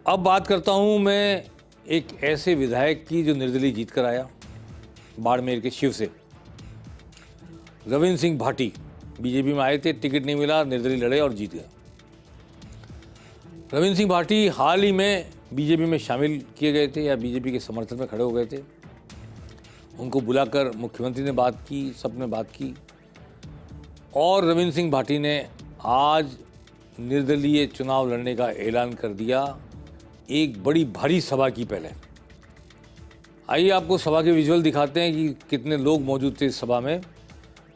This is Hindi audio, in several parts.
अब बात करता हूं मैं एक ऐसे विधायक की जो निर्दलीय जीत कर आया, बाड़मेर के शिव से। रविंद्र सिंह भाटी बीजेपी में आए थे, टिकट नहीं मिला, निर्दलीय लड़े और जीत गए। रविंद्र सिंह भाटी हाल ही में बीजेपी में शामिल किए गए थे या बीजेपी के समर्थन में खड़े हो गए थे। उनको बुलाकर मुख्यमंत्री ने बात की, सबने बात की और रविंद्र सिंह भाटी ने आज निर्दलीय चुनाव लड़ने का ऐलान कर दिया, एक बड़ी भारी सभा की पहले। आइए आपको सभा के विजुअल दिखाते हैं कि कितने लोग मौजूद थे इस सभा में।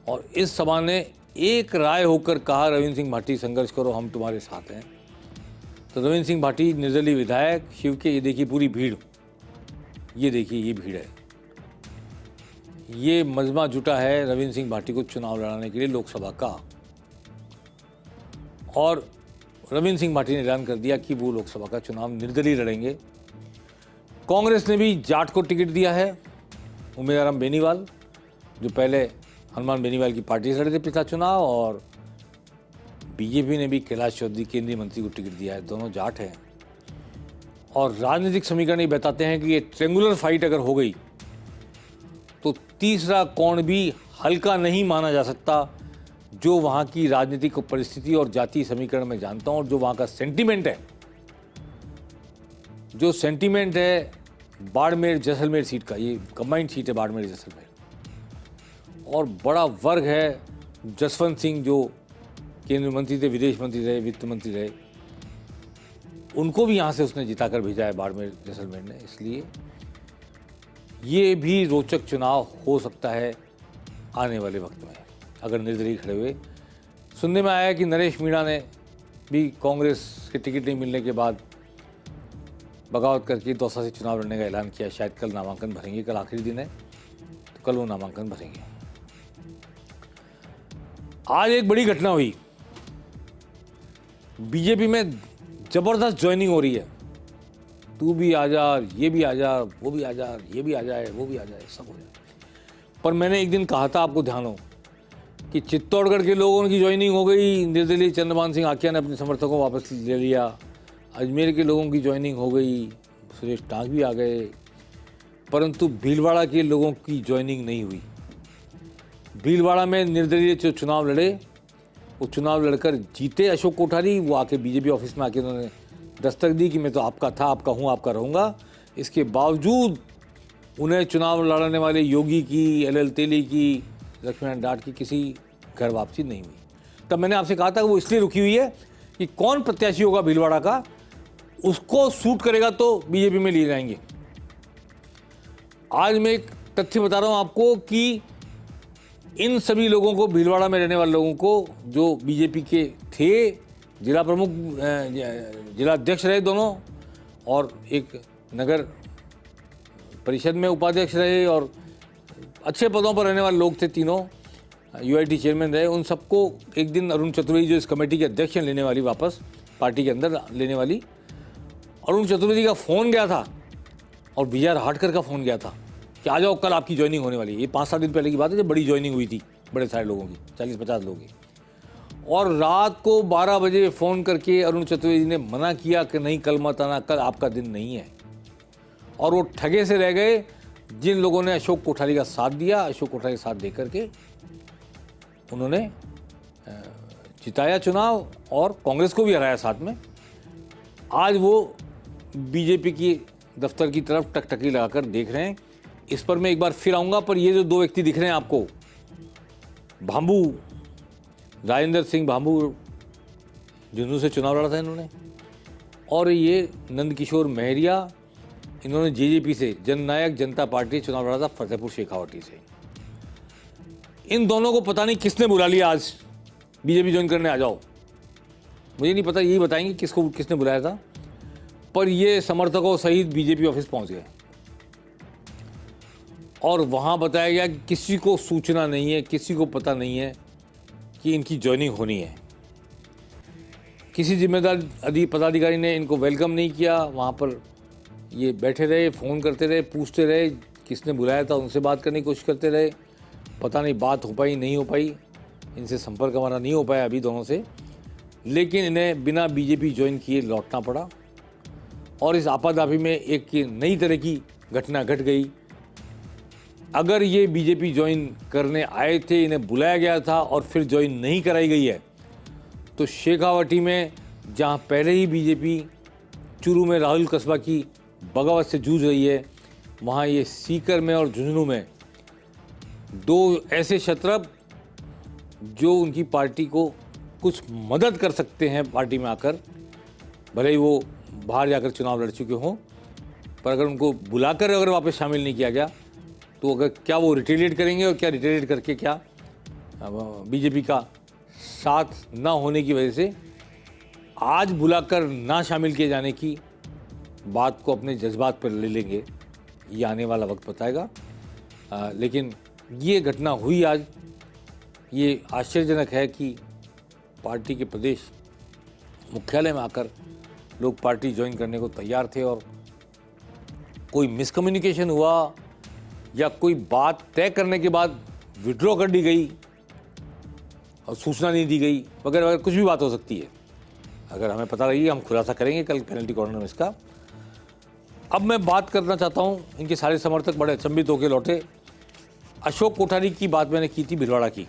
और इस सभा ने एक राय होकर कहा, रविंद्र सिंह भाटी संघर्ष करो, हम तुम्हारे साथ हैं। तो रविंद्र सिंह भाटी निर्दलीय विधायक शिव के, ये देखिए पूरी भीड़, ये देखिए ये भीड़ है, ये मजमा जुटा है रविंद्र सिंह भाटी को चुनाव लड़ाने के लिए लोकसभा का। और रविंद्र सिंह भाटी ने ऐलान कर दिया कि वो लोकसभा का चुनाव निर्दलीय लड़ेंगे। कांग्रेस ने भी जाट को टिकट दिया है, उम्मीदवार बेनीवाल, जो पहले हनुमान बेनीवाल की पार्टी से लड़े थे पिछला चुनाव, और बीजेपी ने भी कैलाश चौधरी केंद्रीय मंत्री को टिकट दिया है, दोनों जाट हैं। और राजनीतिक समीकरण ये बताते हैं कि ये ट्रेंगुलर फाइट अगर हो गई तो तीसरा कोण भी हल्का नहीं माना जा सकता, जो वहाँ की राजनीतिक परिस्थिति और जातीय समीकरण में जानता हूँ, और जो वहाँ का सेंटीमेंट है, जो सेंटीमेंट है बाड़मेर जैसलमेर सीट का, ये कंबाइंड सीट है बाड़मेर जैसलमेर, और बड़ा वर्ग है जसवंत सिंह जो केंद्रीय मंत्री थे, विदेश मंत्री रहे, वित्त मंत्री रहे, उनको भी यहाँ से उसने जिताकर भेजा है बाड़मेर जैसलमेर ने। इसलिए ये भी रोचक चुनाव हो सकता है आने वाले वक्त में अगर निर्दलीय खड़े हुए। सुनने में आया कि नरेश मीणा ने भी कांग्रेस के टिकट नहीं मिलने के बाद बगावत करके दौसा से चुनाव लड़ने का ऐलान किया। शायद कल नामांकन भरेंगे, कल आखिरी दिन है, तो कल वो नामांकन भरेंगे। आज एक बड़ी घटना हुई, बीजेपी में जबरदस्त ज्वाइनिंग हो रही है। तू भी आ जा, ये भी आ जा, वो भी आ जा, ये भी आ जाए, वो भी आ जाए, सब हो जाए। पर मैंने एक दिन कहा था, आपको ध्यान हो, कि चित्तौड़गढ़ के लोगों की ज्वाइनिंग हो गई, निर्दलीय चंद्रमान सिंह आकिया ने अपने समर्थकों को वापस ले लिया। अजमेर के लोगों की ज्वाइनिंग हो गई, सुरेश टांग भी आ गए, परंतु भीलवाड़ा के लोगों की ज्वाइनिंग नहीं हुई। भीलवाड़ा में निर्दलीय जो चुनाव लड़े, वो चुनाव लड़कर जीते अशोक कोठारी। वो आके बीजेपी ऑफिस में आके उन्होंने दस्तक दी कि मैं तो आपका था, आपका हूँ, आपका रहूँगा। इसके बावजूद उन्हें चुनाव लड़ने वाले योगी की, एल तेली की, लक्ष्मण डाट की किसी घर वापसी नहीं हुई। तब मैंने आपसे कहा था कि वो इसलिए रुकी हुई है कि कौन प्रत्याशी होगा भीलवाड़ा का, उसको सूट करेगा तो बीजेपी में लिए जाएंगे। आज मैं एक तथ्य बता रहा हूं आपको कि इन सभी लोगों को, भीलवाड़ा में रहने वाले लोगों को, जो बीजेपी के थे, जिला प्रमुख, जिला अध्यक्ष रहे दोनों, और एक नगर परिषद में उपाध्यक्ष रहे, और अच्छे पदों पर रहने वाले लोग थे, तीनों यूआईटी चेयरमैन रहे। उन सबको एक दिन अरुण चतुर्वेदी, जो इस कमेटी के अध्यक्ष हैं, लेने वाली वापस पार्टी के अंदर लेने वाली, अरुण चतुर्वेदी का फ़ोन गया था और विजय राहटकर का फ़ोन गया था कि आ जाओ, कल आपकी ज्वाइनिंग होने वाली है। ये 5-7 दिन पहले की बात है, जब बड़ी ज्वाइनिंग हुई थी बड़े सारे लोगों की, 40-50 लोगों की। और रात को 12 बजे फ़ोन करके अरुण चतुर्वेदी ने मना किया कि नहीं, कल मत आना, कल आपका दिन नहीं है। और वो ठगे से रह गए जिन लोगों ने अशोक कोठारी का साथ दिया। अशोक कोठारी का साथ दे करके उन्होंने जिताया चुनाव और कांग्रेस को भी हराया साथ में। आज वो बीजेपी की दफ्तर की तरफ टकटकी लगाकर देख रहे हैं। इस पर मैं एक बार फिर आऊँगा, पर ये जो दो व्यक्ति दिख रहे हैं आपको, भांबू, राजेंद्र सिंह भांबू, झुंझुनू से चुनाव लड़ा था इन्होंने, और ये नंदकिशोर महरिया, इन्होंने जेजेपी से, जननायक जनता पार्टी, चुनाव लड़ा था फतेहपुर शेखावटी से। इन दोनों को पता नहीं किसने बुला लिया आज बीजेपी ज्वाइन करने, आ जाओ। मुझे नहीं पता, यही बताएंगे किसको, किसने बुलाया था, पर ये समर्थकों सहित बीजेपी ऑफिस पहुंच गए और वहां बताया गया कि किसी को सूचना नहीं है, किसी को पता नहीं है कि इनकी ज्वाइनिंग होनी है। किसी जिम्मेदार पदाधिकारी ने इनको वेलकम नहीं किया। वहाँ पर ये बैठे रहे, फ़ोन करते रहे, पूछते रहे किसने बुलाया था, उनसे बात करने की कोशिश करते रहे। पता नहीं बात हो पाई नहीं हो पाई, इनसे संपर्क हमारा नहीं हो पाया अभी दोनों से, लेकिन इन्हें बिना बीजेपी ज्वाइन किए लौटना पड़ा। और इस आपाधापी में एक नई तरह की घटना घट गई। अगर ये बीजेपी ज्वाइन करने आए थे, इन्हें बुलाया गया था और फिर ज्वाइन नहीं कराई गई है, तो शेखावाटी में जहां पहले ही बीजेपी चूरू में राहुल कस्बा की बगावत से जूझ रही है, वहां ये सीकर में और झुंझुनू में दो ऐसे शत्रप जो उनकी पार्टी को कुछ मदद कर सकते हैं पार्टी में आकर, भले ही वो बाहर जाकर चुनाव लड़ चुके हों, पर अगर उनको बुलाकर अगर वापस शामिल नहीं किया गया तो अगर क्या वो रिटेलिएट करेंगे, और क्या रिटेलिएट करके क्या बीजेपी का साथ ना होने की वजह से आज बुलाकर ना शामिल किए जाने की बात को अपने जज्बात पर ले लेंगे, ये आने वाला वक्त बताएगा। लेकिन ये घटना हुई आज, ये आश्चर्यजनक है कि पार्टी के प्रदेश मुख्यालय में आकर लोग पार्टी ज्वाइन करने को तैयार थे और कोई मिसकम्युनिकेशन हुआ या कोई बात तय करने के बाद विड्रॉ कर दी गई और सूचना नहीं दी गई वगैरह वगैरह, कुछ भी बात हो सकती है। अगर हमें पता लगी हम खुलासा करेंगे कल पेनल्टी कॉर्नर में इसका। अब मैं बात करना चाहता हूं, इनके सारे समर्थक बड़े अचंभित होकर लौटे। अशोक कोठारी की बात मैंने की थी भीलवाड़ा की।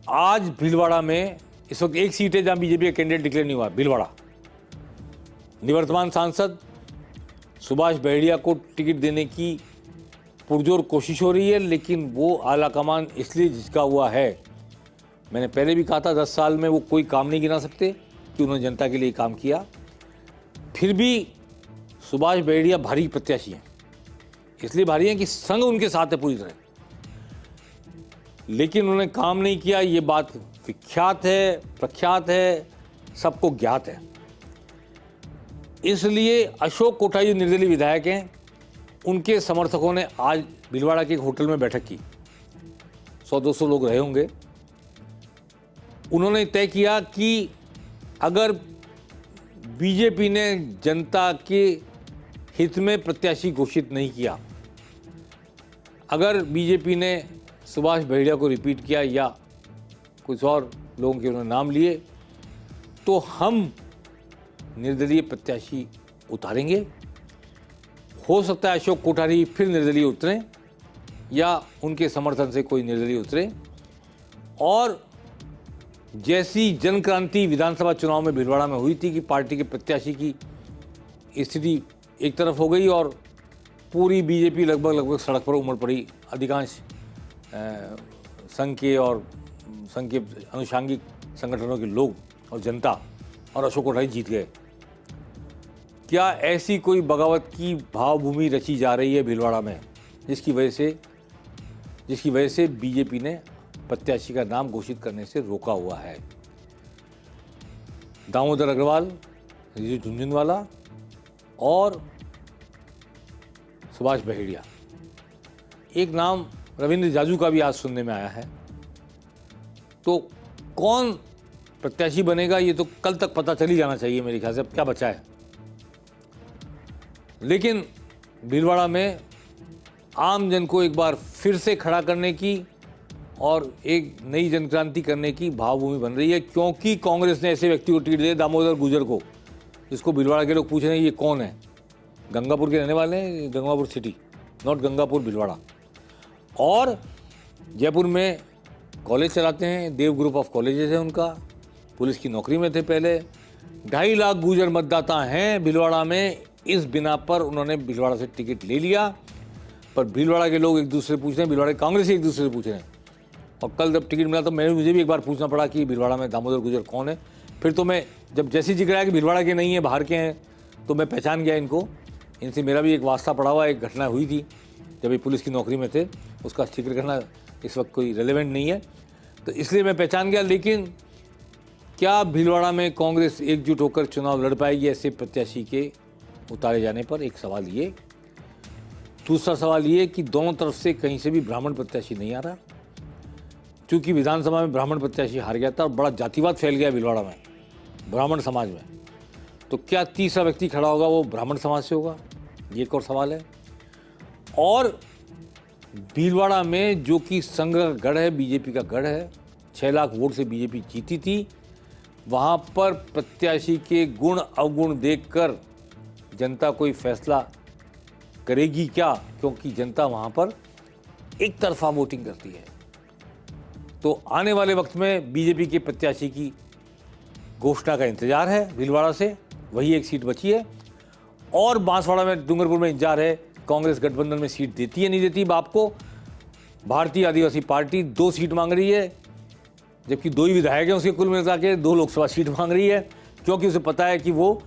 आज भीलवाड़ा में इस वक्त एक सीट है जहां बीजेपी का कैंडिडेट डिक्लेयर नहीं हुआ, भीलवाड़ा। निवर्तमान सांसद सुभाष बहेड़िया को टिकट देने की पुरजोर कोशिश हो रही है, लेकिन वो आला कमान इसलिए जिसका हुआ है, मैंने पहले भी कहा था 10 साल में वो कोई काम नहीं गिना सकते कि उन्होंने जनता के लिए काम किया। फिर भी सुभाष बहेड़िया भारी प्रत्याशी हैं, इसलिए भारी हैं कि संघ उनके साथ है पूरी तरह, लेकिन उन्होंने काम नहीं किया। ये बात विख्यात है, प्रख्यात है, सबको ज्ञात है। इसलिए अशोक कोठारी जो निर्दलीय विधायक हैं, उनके समर्थकों ने आज भीलवाड़ा के एक होटल में बैठक की। 100-200 लोग रहे होंगे। उन्होंने तय किया कि अगर बीजेपी ने जनता के हित में प्रत्याशी घोषित नहीं किया, अगर बीजेपी ने सुभाष बहेड़िया को रिपीट किया या कुछ और लोगों के उन्होंने नाम लिए, तो हम निर्दलीय प्रत्याशी उतारेंगे। हो सकता है अशोक कोठारी फिर निर्दलीय उतरे या उनके समर्थन से कोई निर्दलीय उतरे। और जैसी जन क्रांति विधानसभा चुनाव में भीलवाड़ा में हुई थी कि पार्टी के प्रत्याशी की स्थिति एक तरफ हो गई और पूरी बीजेपी लगभग सड़क पर उमड़ पड़ी, अधिकांश संघ के और संघ के अनुषांगिक संगठनों के लोग और जनता, और अशोक कोठारी जीत गए। क्या ऐसी कोई बगावत की भावभूमि रची जा रही है भीलवाड़ा में जिसकी वजह से बीजेपी ने प्रत्याशी का नाम घोषित करने से रोका हुआ है? दामोदर अग्रवाल, रिजू झुंझुनवाला और सुभाष बहेड़िया। एक नाम रविंद्र जाजू का भी आज सुनने में आया है। तो कौन प्रत्याशी बनेगा ये तो कल तक पता चल ही जाना चाहिए मेरे ख्याल से, अब क्या बचा है। लेकिन भीलवाड़ा में आम जन को एक बार फिर से खड़ा करने की और एक नई जनक्रांति करने की भावभूमि बन रही है, क्योंकि कांग्रेस ने ऐसे व्यक्ति को टिकट दिया, दामोदर गुजर को, जिसको भीलवाड़ा के लोग पूछ रहे हैं ये कौन है। गंगापुर के रहने वाले हैं, गंगापुर सिटी, नॉट गंगापुर भीलवाड़ा। और जयपुर में कॉलेज चलाते हैं, देव ग्रुप ऑफ कॉलेजेस है उनका, पुलिस की नौकरी में थे पहले। 2.5 लाख गुजर मतदाता हैं भीलवाड़ा में, इस बिना पर उन्होंने भीलवाड़ा से टिकट ले लिया। पर भीलवाड़ा के लोग एक दूसरे पूछ रहे हैं, भीलवाड़ा कांग्रेस एक दूसरे से पूछ रहे हैं। और कल जब टिकट मिला तो मुझे भी एक बार पूछना पड़ा कि भीलवाड़ा में दामोदर गुजर कौन है। फिर तो मैं जब जैसी जिक्र आया कि भीलवाड़ा के नहीं है, बाहर के हैं, तो मैं पहचान गया इनको। इनसे मेरा भी एक वास्ता पड़ा हुआ, एक घटना हुई थी जब ये पुलिस की नौकरी में थे, उसका जिक्र करना इस वक्त कोई रेलेवेंट नहीं है, तो इसलिए मैं पहचान गया। लेकिन क्या भीलवाड़ा में कांग्रेस एकजुट होकर चुनाव लड़ पाएगी ऐसे प्रत्याशी के उतारे जाने पर? एक सवाल ये। दूसरा सवाल ये कि दोनों तरफ से कहीं से भी ब्राह्मण प्रत्याशी नहीं आ रहा, क्योंकि विधानसभा में ब्राह्मण प्रत्याशी हार गया था और बड़ा जातिवाद फैल गया भीलवाड़ा में, ब्राह्मण समाज में। तो क्या तीसरा व्यक्ति खड़ा होगा वो ब्राह्मण समाज से होगा? ये एक और सवाल है। और भीलवाड़ा में जो कि संघ का गढ़ है, बीजेपी का गढ़ है, 6 लाख वोट से बीजेपी जीती थी, वहाँ पर प्रत्याशी के गुण अवगुण देखकर जनता कोई फैसला करेगी क्या, क्योंकि जनता वहाँ पर एक तरफा वोटिंग करती है। तो आने वाले वक्त में बीजेपी के प्रत्याशी की घोषणा का इंतजार है भीलवाड़ा से, वही एक सीट बची है। और बांसवाड़ा में, डूंगरपुर में इंतजार है कांग्रेस गठबंधन में सीट देती है नहीं देती बाप को। भारतीय आदिवासी पार्टी 2 सीट मांग रही है, जबकि 2 ही विधायक हैं उसके कुल मिला के, 2 लोकसभा सीट मांग रही है, क्योंकि उसे पता है कि वो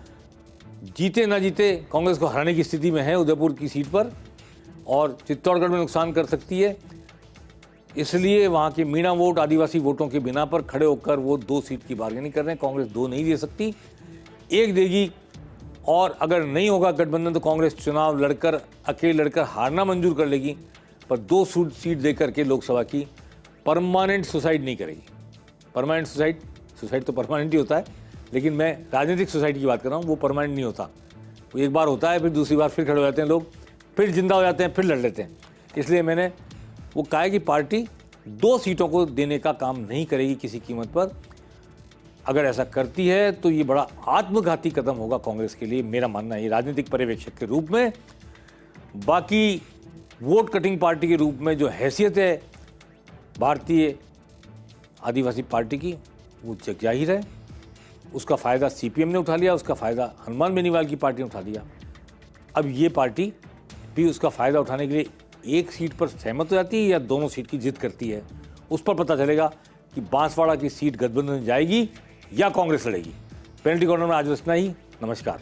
जीते ना जीते कांग्रेस को हराने की स्थिति में है उदयपुर की सीट पर, और चित्तौड़गढ़ में नुकसान कर सकती है। इसलिए वहाँ के मीणा वोट, आदिवासी वोटों के बिना पर खड़े होकर वो 2 सीट की बार्गेनिंग कर रहे हैं। कांग्रेस 2 नहीं दे सकती, 1 देगी। और अगर नहीं होगा गठबंधन तो कांग्रेस चुनाव लड़कर, अकेले लड़कर हारना मंजूर कर लेगी, पर 2 सीट दे करके लोकसभा की परमानेंट सुसाइड नहीं करेगी। परमानेंट सुसाइड तो परमानेंट ही होता है, लेकिन मैं राजनीतिक सुसाइड की बात कर रहा हूँ, वो परमानेंट नहीं होता। वो एक बार होता है, फिर दूसरी बार फिर खड़े हो जाते हैं लोग, फिर जिंदा हो जाते हैं, फिर लड़ लेते हैं। इसलिए मैंने वो कहा है कि पार्टी 2 सीटों को देने का काम नहीं करेगी किसी कीमत पर। अगर ऐसा करती है तो ये बड़ा आत्मघाती कदम होगा कांग्रेस के लिए, मेरा मानना है, राजनीतिक पर्यवेक्षक के रूप में। बाकी वोट कटिंग पार्टी के रूप में जो हैसियत है भारतीय आदिवासी पार्टी की, वो जग जाहिर है। उसका फ़ायदा सीपीएम ने उठा लिया, उसका फ़ायदा हनुमान बेनीवाल की पार्टी ने उठा लिया। अब ये पार्टी भी उसका फ़ायदा उठाने के लिए 1 सीट पर सहमत हो जाती है या दोनों सीट की जिद करती है। उस पर पता चलेगा कि बांसवाड़ा की सीट गठबंधन जाएगी या कांग्रेस लड़ेगी। पेनल्टी कॉर्नर में आज बस इतना ही। नमस्कार।